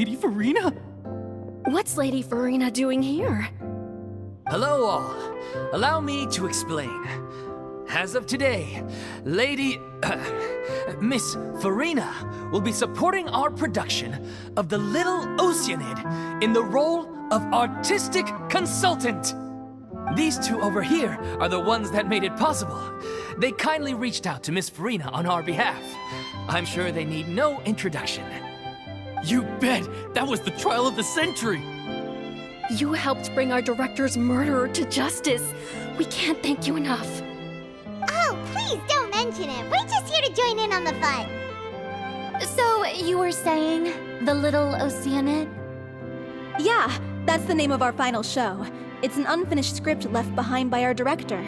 Lady Farina? What's Lady Farina doing here? Hello all. Allow me to explain. As of today, Miss Farina will be supporting our production of The Little Oceanid in the role of artistic consultant. These two over here are the ones that made it possible. They kindly reached out to Miss Farina on our behalf. I'm sure they need no introduction. You bet! That was the trial of the century! You helped bring our director's murderer to justice. We can't thank you enough. Oh, please don't mention it. We're just here to join in on the fun. So, you were saying The Little Oceanid? Yeah, that's the name of our final show. It's an unfinished script left behind by our director.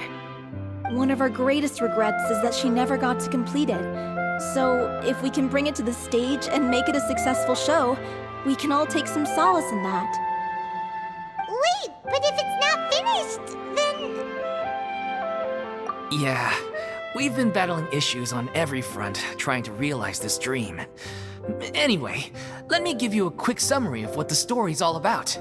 One of our greatest regrets is that she never got to complete it. So, if we can bring it to the stage and make it a successful show, we can all take some solace in that. Wait, but if it's not finished, then... Yeah, we've been battling issues on every front trying to realize this dream. Anyway, let me give you a quick summary of what the story's all about.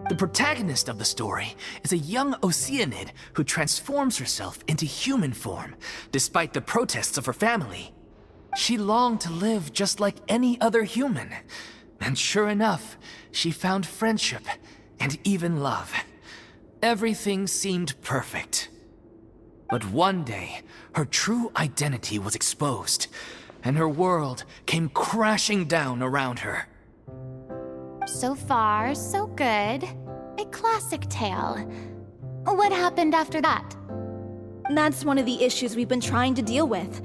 The protagonist of the story is a young Oceanid who transforms herself into human form, despite the protests of her family. She longed to live just like any other human. And sure enough, she found friendship and even love. Everything seemed perfect. But one day, her true identity was exposed, and her world came crashing down around her. So far, so good. A classic tale. What happened after that? That's one of the issues we've been trying to deal with.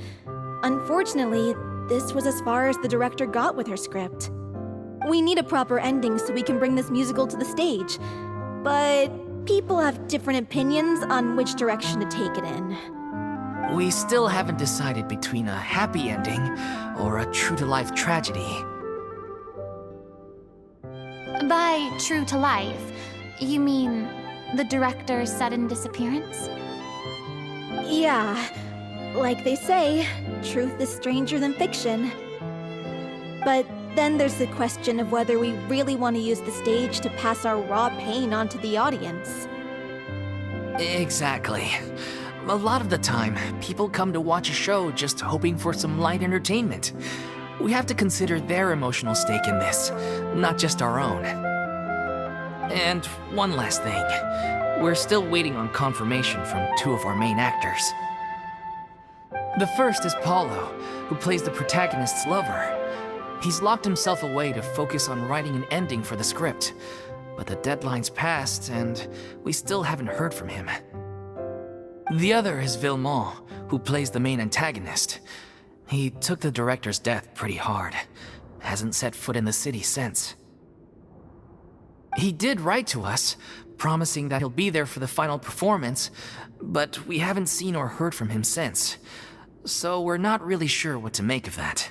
Unfortunately, this was as far as the director got with her script. We need a proper ending so we can bring this musical to the stage. But people have different opinions on which direction to take it in. We still haven't decided between a happy ending or a true-to-life tragedy. By true to life, you mean the director's sudden disappearance? Yeah, like they say, truth is stranger than fiction. But then there's the question of whether we really want to use the stage to pass our raw pain onto the audience. Exactly. A lot of the time, people come to watch a show just hoping for some light entertainment. We have to consider their emotional stake in this, not just our own. And one last thing. We're still waiting on confirmation from two of our main actors. The first is Paulo, who plays the protagonist's lover. He's locked himself away to focus on writing an ending for the script, but the deadline's passed and we still haven't heard from him. The other is Villemont, who plays the main antagonist. He took the director's death pretty hard. Hasn't set foot in the city since. He did write to us, promising that he'll be there for the final performance, but we haven't seen or heard from him since. So we're not really sure what to make of that.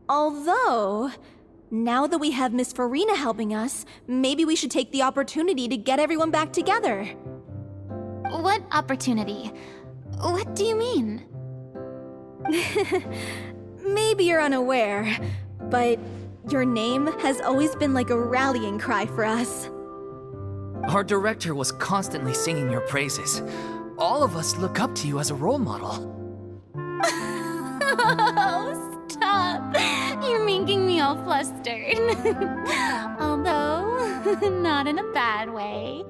Although, now that we have Miss Farina helping us, maybe we should take the opportunity to get everyone back together. What opportunity? What do you mean? Maybe you're unaware, but your name has always been like a rallying cry for us. Our director was constantly singing your praises. All of us look up to you as a role model. Oh, stop! You're making me all flustered. Although, not in a bad way.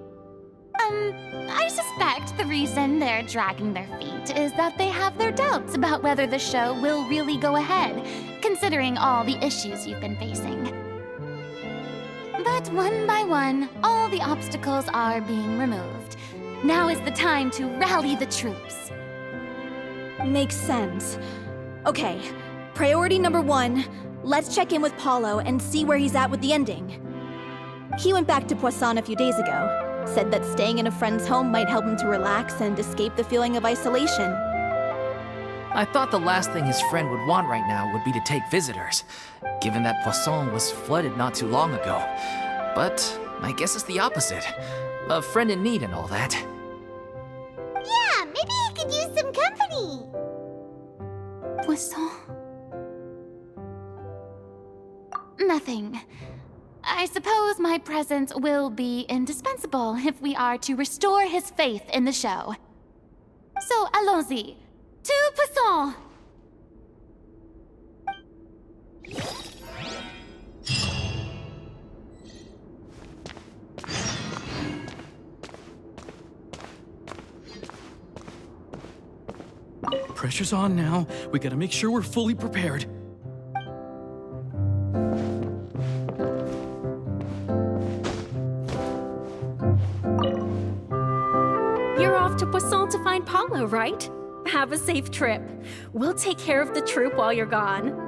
I suspect the reason they're dragging their feet is that they have their doubts about whether the show will really go ahead, considering all the issues you've been facing. But one by one, all the obstacles are being removed. Now is the time to rally the troops. Makes sense. Okay, priority number 1, let's check in with Paulo and see where he's at with the ending. He went back to Poisson a few days ago. Said that staying in a friend's home might help him to relax and escape the feeling of isolation. I thought the last thing his friend would want right now would be to take visitors, given that Poisson was flooded not too long ago. But I guess it's the opposite. A friend in need and all that. Yeah, maybe he could use some company. Poisson. nothing. I suppose my presence will be indispensable if we are to restore his faith in the show. So, allons-y. Tout puissant! Pressure's on now. We gotta make sure we're fully prepared. You're off to Poisson to find Paulo, right? Have a safe trip. We'll take care of the troop while you're gone.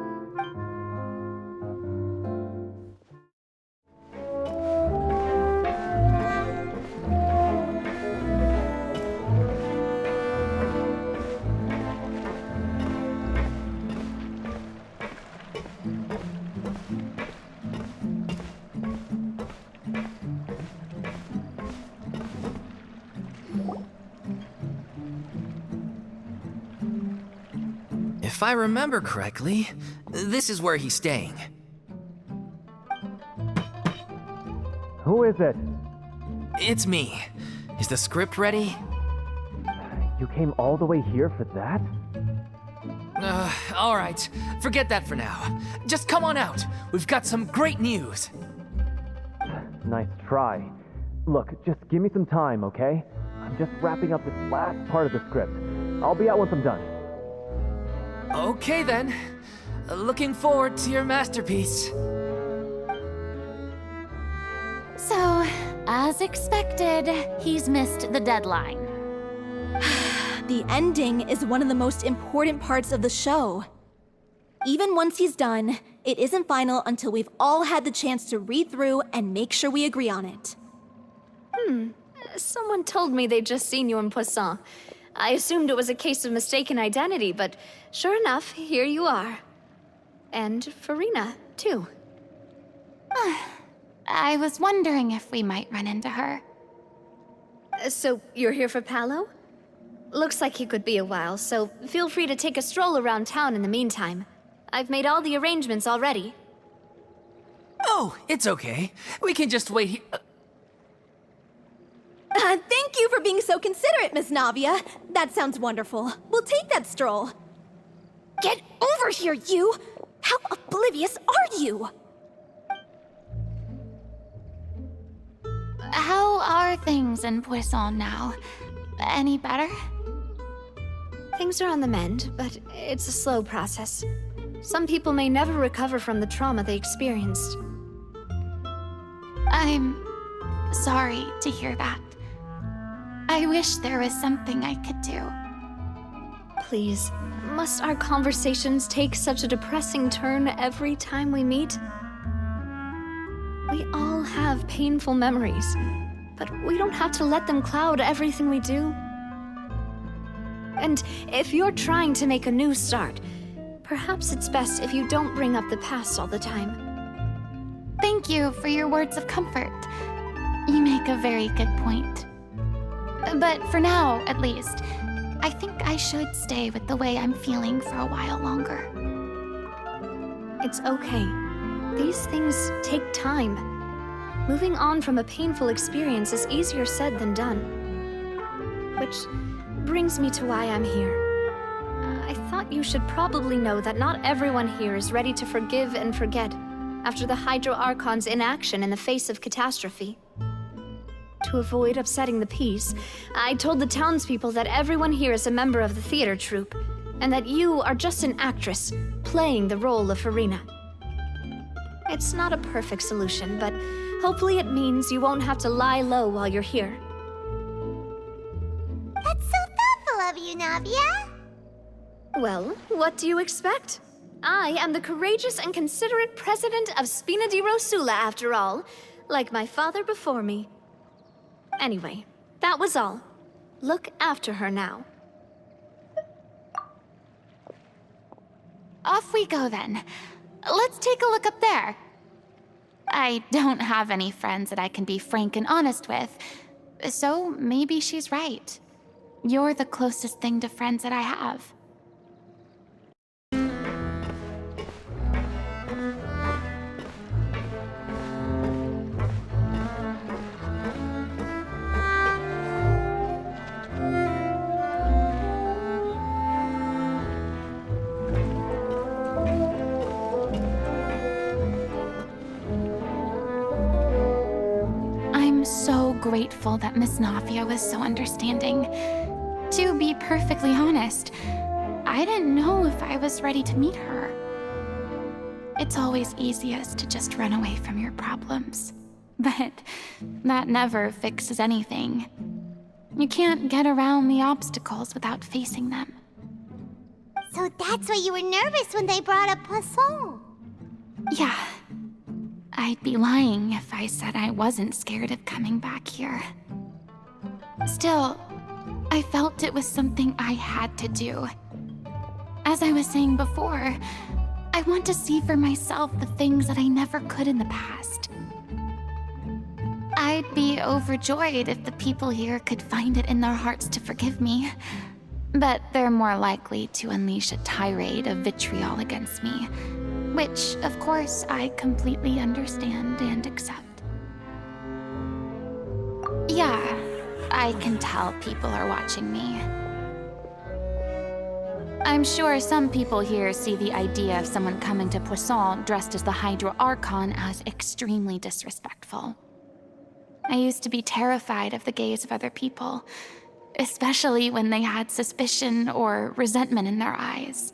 If I remember correctly, this is where he's staying. Who is it? It's me. Is the script ready? You came all the way here for that? All right. Forget that for now. Just come on out. We've got some great news. Nice try. Look, just give me some time, okay? I'm just wrapping up this last part of the script. I'll be out once I'm done. Okay then. Looking forward to your masterpiece. So, as expected, he's missed the deadline. The ending is one of the most important parts of the show. Even once he's done, it isn't final until we've all had the chance to read through and make sure we agree on it. Someone told me they'd just seen you in Poisson. I assumed it was a case of mistaken identity, but sure enough, here you are. And Farina, too. I was wondering if we might run into her. So, you're here for Paolo? Looks like he could be a while, so feel free to take a stroll around town in the meantime. I've made all the arrangements already. Oh, it's okay. We can just wait here. Thank you for being so considerate, Miss Navia. That sounds wonderful. We'll take that stroll. Get over here, you! How oblivious are you? How are things in Poisson now? Any better? Things are on the mend, but it's a slow process. Some people may never recover from the trauma they experienced. I'm sorry to hear that. I wish there was something I could do. Please, must our conversations take such a depressing turn every time we meet? We all have painful memories, but we don't have to let them cloud everything we do. And if you're trying to make a new start, perhaps it's best if you don't bring up the past all the time. Thank you for your words of comfort. You make a very good point. But for now, at least, I think I should stay with the way I'm feeling for a while longer. It's okay. These things take time. Moving on from a painful experience is easier said than done. Which brings me to why I'm here. I thought you should probably know that not everyone here is ready to forgive and forget after the Hydro Archon's inaction in the face of catastrophe. To avoid upsetting the peace, I told the townspeople that everyone here is a member of the theater troupe, and that you are just an actress playing the role of Farina. It's not a perfect solution, but hopefully it means you won't have to lie low while you're here. That's so thoughtful of you, Navia. Well, what do you expect? I am the courageous and considerate president of Spina di Rosula, after all, like my father before me. Anyway, that was all. Look after her now. Off we go then. Let's take a look up there. I don't have any friends that I can be frank and honest with, so maybe she's right. You're the closest thing to friends that I have. grateful that Miss Nafia was so understanding. To be perfectly honest, I didn't know if I was ready to meet her. It's always easiest to just run away from your problems. But that never fixes anything. You can't get around the obstacles without facing them. So that's why you were nervous when they brought up Poisson. Yeah. I'd be lying if I said I wasn't scared of coming back here. Still, I felt it was something I had to do. As I was saying before, I want to see for myself the things that I never could in the past. I'd be overjoyed if the people here could find it in their hearts to forgive me. But they're more likely to unleash a tirade of vitriol against me, which, of course, I completely understand and accept. Yeah, I can tell people are watching me. I'm sure some people here see the idea of someone coming to Poisson dressed as the Hydro Archon as extremely disrespectful. I used to be terrified of the gaze of other people, especially when they had suspicion or resentment in their eyes.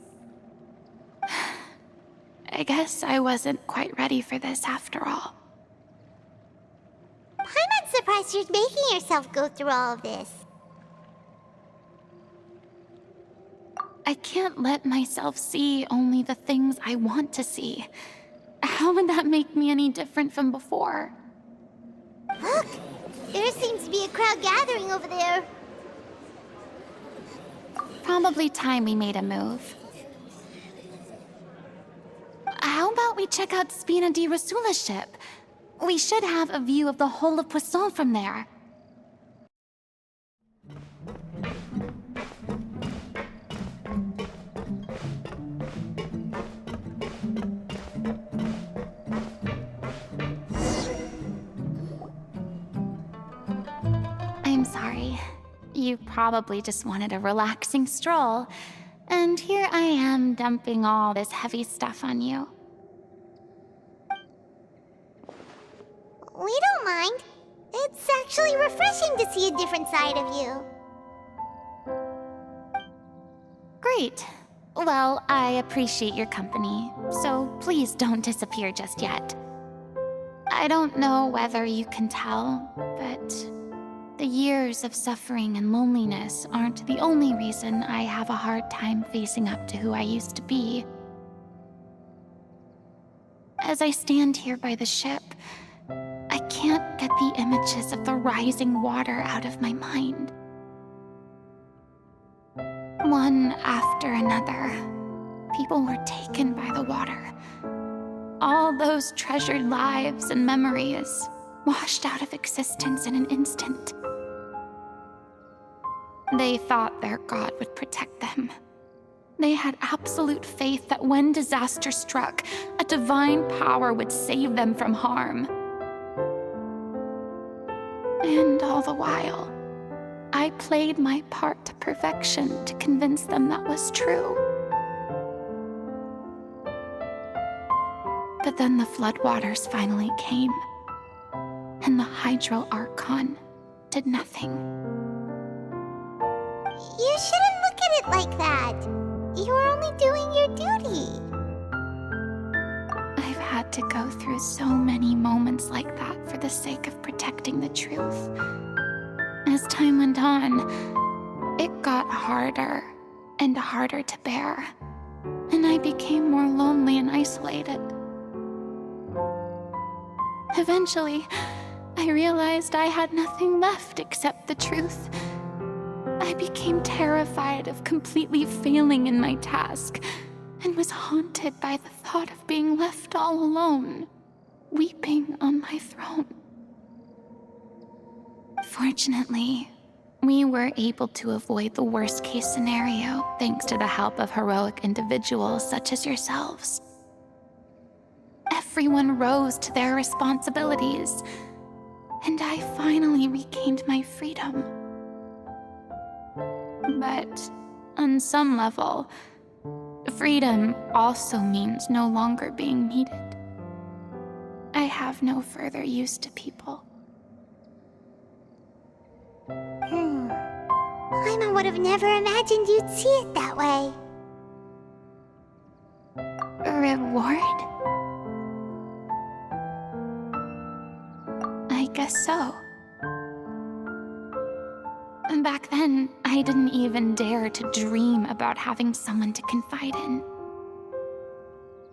I guess I wasn't quite ready for this after all. I'm not surprised you're making yourself go through all of this. I can't let myself see only the things I want to see. How would that make me any different from before? Look! There seems to be a crowd gathering over there. Probably time we made a move. How about we check out Spina di Rasula's ship? We should have a view of the whole of Poisson from there. I'm sorry. You probably just wanted a relaxing stroll, and here I am dumping all this heavy stuff on you. We don't mind. It's actually refreshing to see a different side of you. Great. Well, I appreciate your company, so please don't disappear just yet. I don't know whether you can tell, but the years of suffering and loneliness aren't the only reason I have a hard time facing up to who I used to be. As I stand here by the ship, I can't get the images of the rising water out of my mind. One after another, people were taken by the water. All those treasured lives and memories washed out of existence in an instant. They thought their god would protect them. They had absolute faith that when disaster struck, a divine power would save them from harm. And all the while, I played my part to perfection to convince them that was true. But then the floodwaters finally came, and the Hydro Archon did nothing. You shouldn't look at it like that. You were only doing your duty. I've had to go through so many moments like that for the sake of protecting the truth. As time went on, it got harder and harder to bear, and I became more lonely and isolated. Eventually, I realized I had nothing left except the truth. I became terrified of completely failing in my task, and was haunted by the thought of being left all alone, weeping on my throne. Fortunately, we were able to avoid the worst-case scenario thanks to the help of heroic individuals such as yourselves. Everyone rose to their responsibilities, and I finally regained my freedom. But on some level, freedom also means no longer being needed. I have no further use to people. Paimon would have never imagined you'd see it that way. Reward? I guess so. Back then, I didn't even dare to dream about having someone to confide in.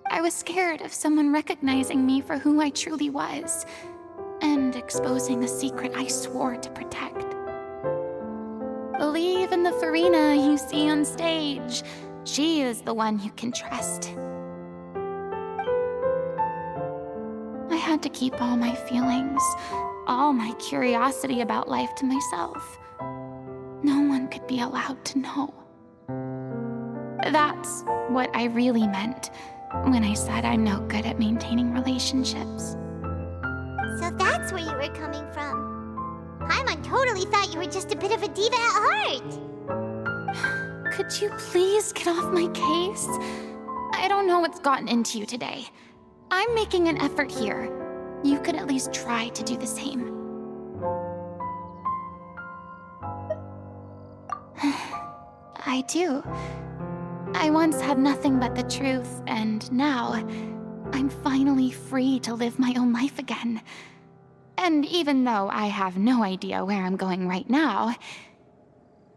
I was scared of someone recognizing me for who I truly was, and exposing a secret I swore to protect. Believe in the Farina you see on stage. She is the one you can trust. I had to keep all my feelings, all my curiosity about life to myself. No one could be allowed to know. That's what I really meant when I said I'm no good at maintaining relationships. So that's where you were coming from. Paimon totally thought you were just a bit of a diva at heart. Could you please get off my case? I don't know what's gotten into you today. I'm making an effort here. You could at least try to do the same. I do. I once had nothing but the truth, and now I'm finally free to live my own life again. And even though I have no idea where I'm going right now,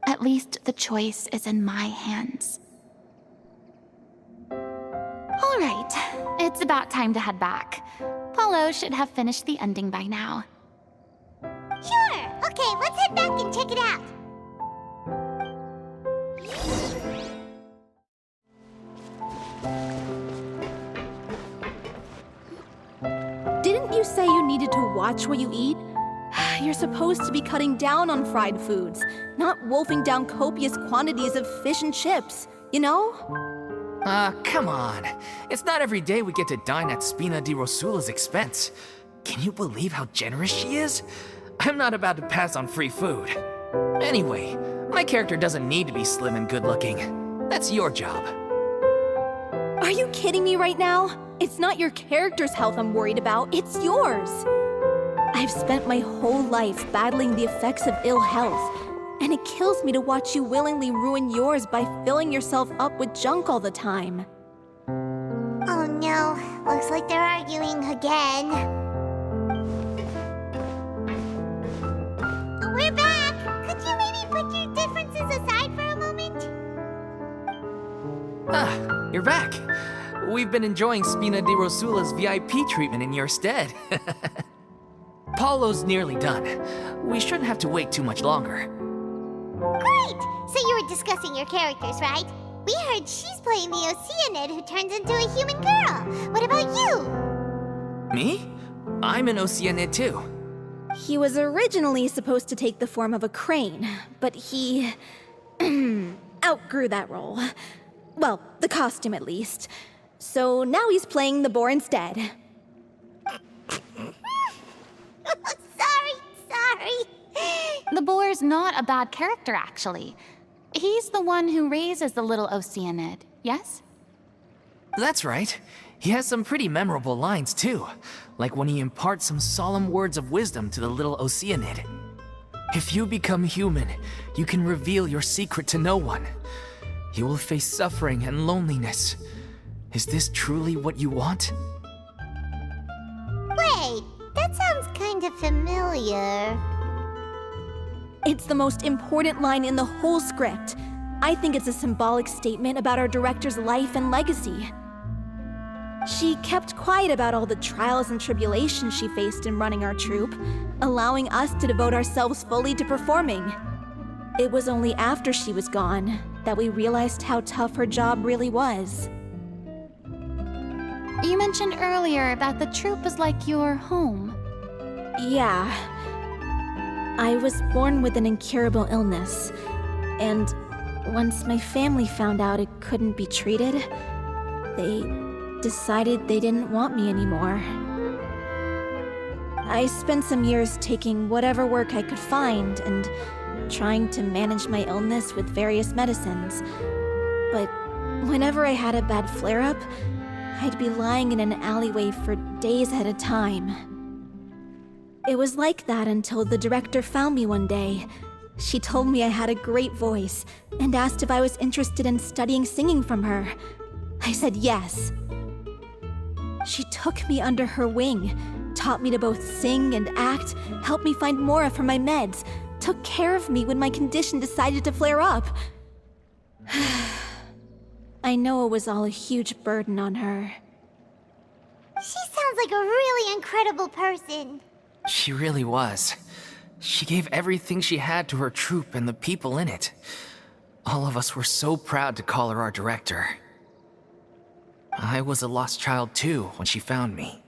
at least the choice is in my hands. All right, it's about time to head back. Paulo should have finished the ending by now. Sure. Okay, let's head back and check it out. Didn't you say you needed to watch what you eat? You're supposed to be cutting down on fried foods, not wolfing down copious quantities of fish and chips, you know? Come on. It's not every day we get to dine at Spina di Rosula's expense. Can you believe how generous she is? I'm not about to pass on free food. Anyway, my character doesn't need to be slim and good-looking. That's your job. Are you kidding me right now? It's not your character's health I'm worried about, it's yours. I've spent my whole life battling the effects of ill health, and it kills me to watch you willingly ruin yours by filling yourself up with junk all the time. Oh no, looks like they're arguing again. We're back! Could you maybe put your differences aside for a moment? Ah, you're back. We've been enjoying Spina di Rosula's VIP treatment in your stead. Paulo's nearly done. We shouldn't have to wait too much longer. Great! So you were discussing your characters, right? We heard she's playing the Oceanid who turns into a human girl. What about you? Me? I'm an Oceanid too. He was originally supposed to take the form of a crane, but he outgrew that role. Well, the costume at least. So now he's playing the boar instead. Sorry. The boar's not a bad character, actually. He's the one who raises the little Oceanid, yes? That's right. He has some pretty memorable lines too, like when he imparts some solemn words of wisdom to the little Oceanid. If you become human, you can reveal your secret to no one. You will face suffering and loneliness. Is this truly what you want? Wait, that sounds kind of familiar. It's the most important line in the whole script. I think it's a symbolic statement about our director's life and legacy. She kept quiet about all the trials and tribulations she faced in running our troupe, allowing us to devote ourselves fully to performing. It was only after she was gone that we realized how tough her job really was. You mentioned earlier that the troupe was like your home. Yeah. I was born with an incurable illness, and once my family found out it couldn't be treated, they decided they didn't want me anymore. I spent some years taking whatever work I could find and trying to manage my illness with various medicines. But whenever I had a bad flare-up, I'd be lying in an alleyway for days at a time. It was like that until the director found me one day She told me I had a great voice and asked if I was interested in studying singing from her. I said yes. She took me under her wing, taught me to both sing and act, helped me find Mora for my meds, took care of me when my condition decided to flare up. I know it was all a huge burden on her. She sounds like a really incredible person. She really was. She gave everything she had to her troupe and the people in it. All of us were so proud to call her our director. I was a lost child too when she found me.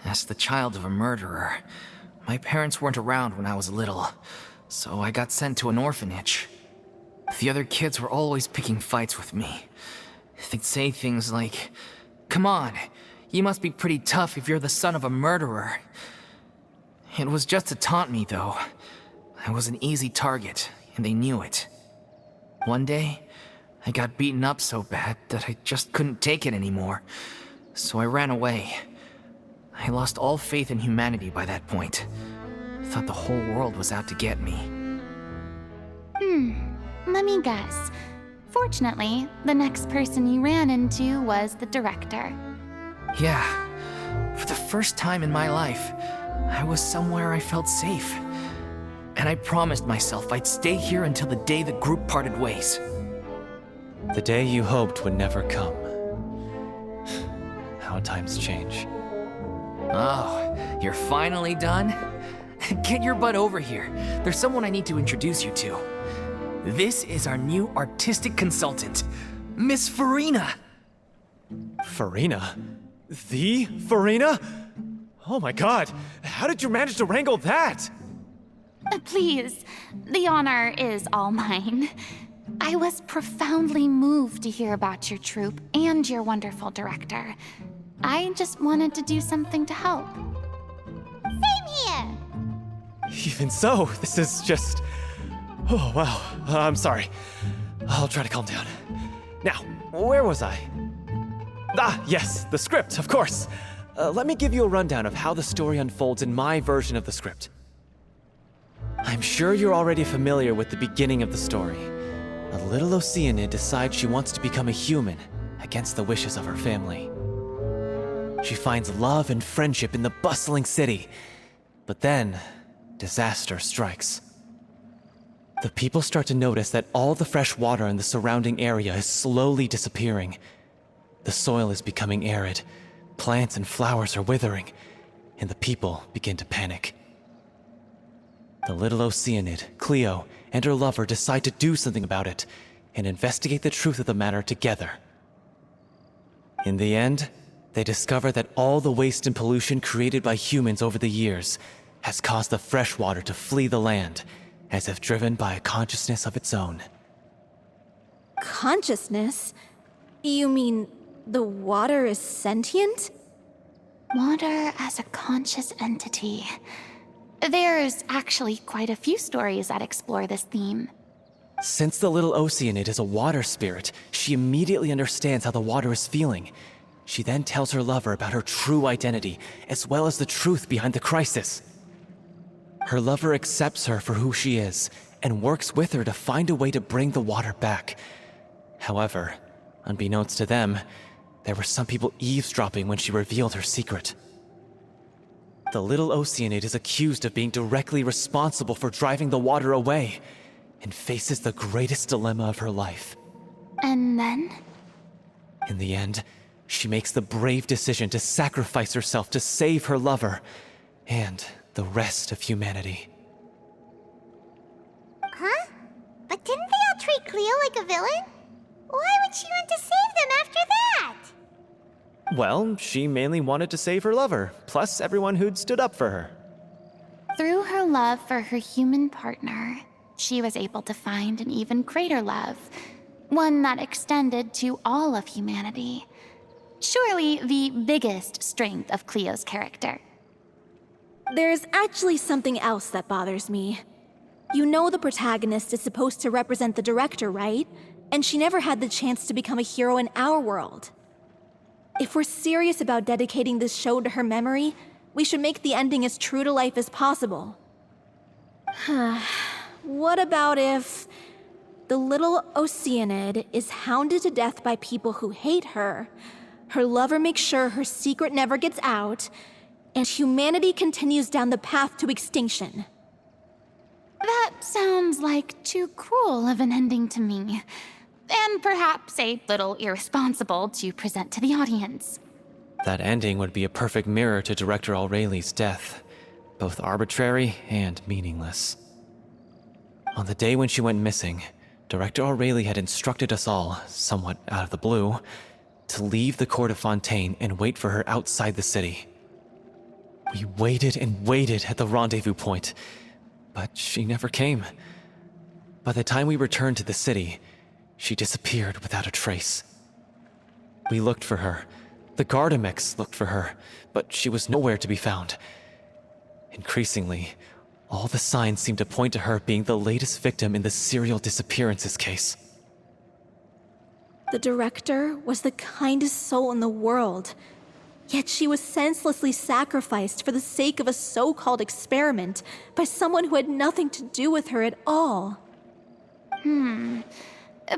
As the child of a murderer, my parents weren't around when I was little, so I got sent to an orphanage. The other kids were always picking fights with me. They'd say things like, "Come on, you must be pretty tough if you're the son of a murderer." It was just to taunt me, though. I was an easy target, and they knew it. One day, I got beaten up so bad that I just couldn't take it anymore, so I ran away. I lost all faith in humanity by that point. I thought the whole world was out to get me. Let me guess. Fortunately, the next person you ran into was the director. Yeah, for the first time in my life, I was somewhere I felt safe. And I promised myself I'd stay here until the day the group parted ways. The day you hoped would never come. How times change. Oh, you're finally done? Get your butt over here. There's someone I need to introduce you to. This is our new artistic consultant, Miss Farina. Farina? The Farina? Oh my god, how did you manage to wrangle that? Please, the honor is all mine. I was profoundly moved to hear about your troupe and your wonderful director. I just wanted to do something to help. Same here. Even so, this is just... Oh, wow. I'm sorry. I'll try to calm down. Now, where was I? Ah, yes, the script, of course. Let me give you a rundown of how the story unfolds in my version of the script. I'm sure you're already familiar with the beginning of the story. A little Oceanid decides she wants to become a human against the wishes of her family. She finds love and friendship in the bustling city, but then disaster strikes. The people start to notice that all the fresh water in the surrounding area is slowly disappearing. The soil is becoming arid, plants and flowers are withering, and the people begin to panic. The little Oceanid, Cleo, and her lover decide to do something about it and investigate the truth of the matter together. In the end, they discover that all the waste and pollution created by humans over the years has caused the fresh water to flee the land, as if driven by a consciousness of its own. Consciousness? You mean the water is sentient? Water as a conscious entity. There's actually quite a few stories that explore this theme. Since the little Oceanid is a water spirit, she immediately understands how the water is feeling. She then tells her lover about her true identity, as well as the truth behind the crisis. Her lover accepts her for who she is, and works with her to find a way to bring the water back. However, unbeknownst to them, there were some people eavesdropping when she revealed her secret. The little Oceanid is accused of being directly responsible for driving the water away, and faces the greatest dilemma of her life. And then? In the end, she makes the brave decision to sacrifice herself to save her lover, and the rest of humanity. Huh? But didn't they all treat Cleo like a villain? Why would she want to save them after that? Well, she mainly wanted to save her lover, plus everyone who'd stood up for her. Through her love for her human partner, she was able to find an even greater love, one that extended to all of humanity. Surely the biggest strength of Cleo's character. There's actually something else that bothers me. You know the protagonist is supposed to represent the director, right? And she never had the chance to become a hero in our world. If we're serious about dedicating this show to her memory, we should make the ending as true to life as possible. what about if the little Oceanid is hounded to death by people who hate her, her lover makes sure her secret never gets out, and humanity continues down the path to extinction? That sounds like too cruel of an ending to me. And perhaps a little irresponsible to present to the audience. That ending would be a perfect mirror to Director Aureli's death, both arbitrary and meaningless. On the day when she went missing, Director Aureli had instructed us all, somewhat out of the blue, to leave the court of Fontaine and wait for her outside the city. We waited and waited at the rendezvous point, but she never came. By the time we returned to the city, she disappeared without a trace. We looked for her. The Gardamex looked for her, but she was nowhere to be found. Increasingly, all the signs seemed to point to her being the latest victim in the serial disappearances case. The director was the kindest soul in the world, yet she was senselessly sacrificed for the sake of a so-called experiment by someone who had nothing to do with her at all.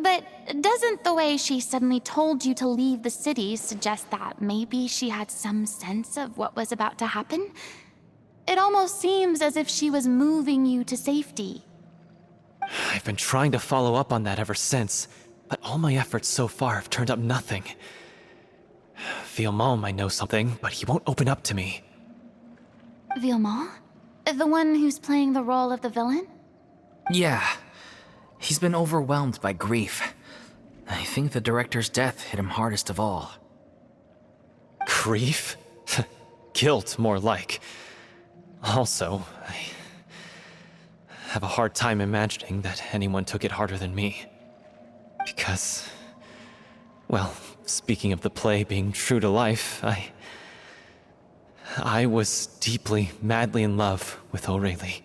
But doesn't the way she suddenly told you to leave the city suggest that maybe she had some sense of what was about to happen? It almost seems as if she was moving you to safety. I've been trying to follow up on that ever since, but all my efforts so far have turned up nothing. Villemont might know something, but he won't open up to me. Villemont? The one who's playing the role of the villain? Yeah. He's been overwhelmed by grief. I think the director's death hit him hardest of all. Grief? Guilt, more like. Also, I have a hard time imagining that anyone took it harder than me. Because, well, speaking of the play being true to life, I was deeply, madly in love with Aureli.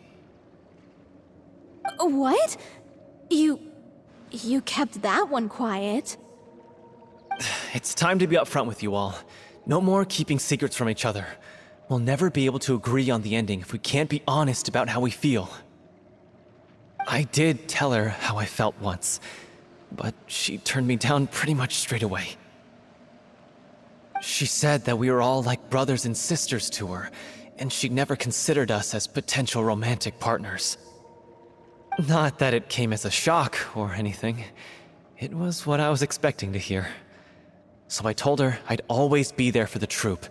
What? You kept that one quiet. It's time to be upfront with you all. No more keeping secrets from each other. We'll never be able to agree on the ending if we can't be honest about how we feel. I did tell her how I felt once, but she turned me down pretty much straight away. She said that we were all like brothers and sisters to her, and she'd never considered us as potential romantic partners. Not that it came as a shock or anything. It was what I was expecting to hear. So I told her I'd always be there for the troupe,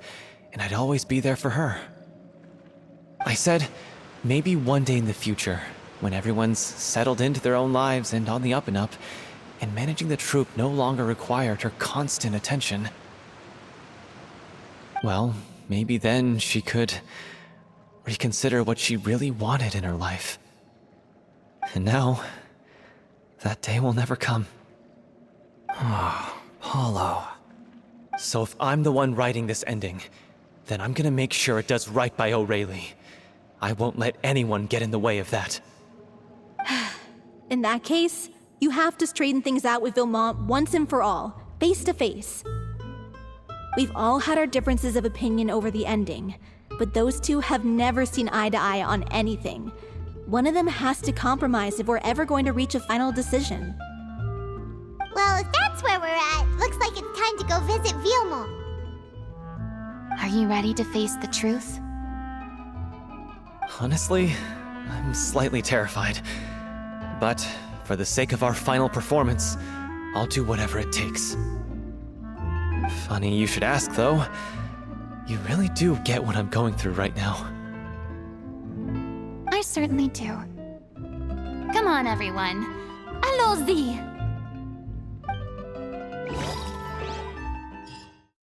and I'd always be there for her. I said, maybe one day in the future, when everyone's settled into their own lives and on the up and up, and managing the troupe no longer required her constant attention. Well, maybe then she could reconsider what she really wanted in her life. And now, that day will never come. Paulo. So if I'm the one writing this ending, then I'm gonna make sure it does right by Aureli. I won't let anyone get in the way of that. In that case, you have to straighten things out with Villemont once and for all, face to face. We've all had our differences of opinion over the ending, but those two have never seen eye to eye on anything. One of them has to compromise if we're ever going to reach a final decision. Well, if that's where we're at, looks like it's time to go visit Villemont. Are you ready to face the truth? Honestly, I'm slightly terrified. But for the sake of our final performance, I'll do whatever it takes. Funny you should ask, though. You really do get what I'm going through right now. I certainly do. Come on, everyone. Allons-y!